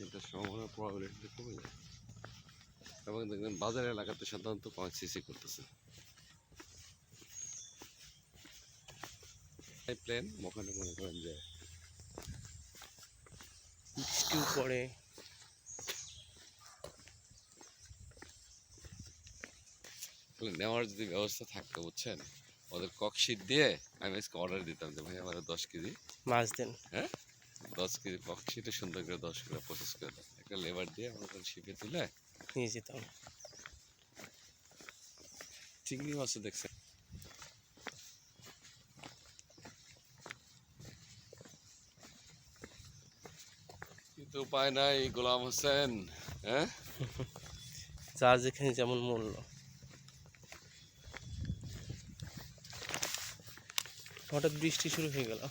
অ্যাক্সিডেন্টের সম্ভাবনার প্রবাবিলিটি কমে যায়। এবং দেখবেন বাজার এলাকাতে সাধারণত সিসি করতেছে প্লেন, ওখানে মনে করেন যে বৃষ্টিও পড়ে। নেওয়ার যদি ব্যবস্থা থাকতো বুঝছেন, ওদের ককশিট দিয়ে আমি আজকে অর্ডার দিতাম যে ভাই আমার 10 কেজি মাছ দেন। হ্যাঁ 10 কেজি ককশিটে সুন্দর করে 10 করে প্রসেস করে দেয়, একটা লেবার দিয়ে আমাদের শিপে তুলে নিয়ে যেতাম। চিংড়ি মাছও দেখছেন। কিন্তু উপায় নাই গোলাম হোসেন, হ্যাঁ যার যেখানে যেমন মূল্য। হঠাৎ বৃষ্টি শুরু হয়ে গেল,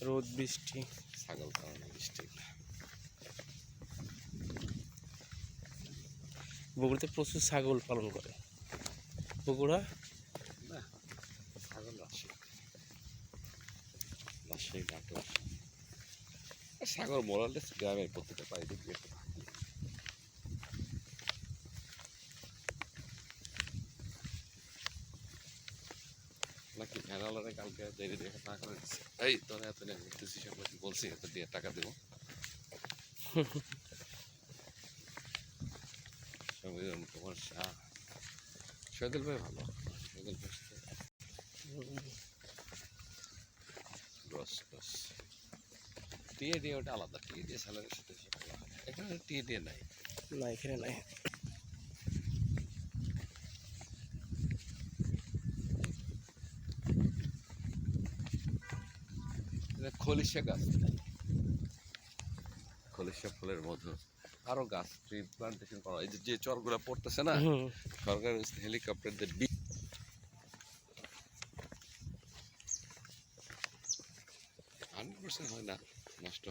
রোদ বৃষ্টি। ছাগল কারণে বৃষ্টি। বগুড়াতে প্রচুর ছাগল পালন করে। বগুড়া না ছাগল রাজশাহী নাটোর সাগর মোরালে গ্রামের প্রত্যেকটা বাড়িতে গিয়ে নাকি ভ্যানওয়ালারে কালকে দেরি দেখে না করে দিচ্ছে, এই তোর এত নিয়ে ঘুরতেছিস আমরা কি বলছি এত দিয়ে টাকা দেবো। সংবিধান তোমার শাহ শহীদুল ভাই ভালো, শহীদুল ভাই টিএ দিয়ে ওটা আলাদা, টিএ দিয়ে স্যালারির সাথে এখানে টিএ দিয়ে নাই। না, এখানে নাই। খলিশা গাছ, খলিশা ফুলের মধু, আরো গাছ ট্রি প্লান্টেশন করা, এই যে চরগুলা পড়তেছে না সরকার হেলিকপ্টার দিয়ে 100% হয় না, নষ্ট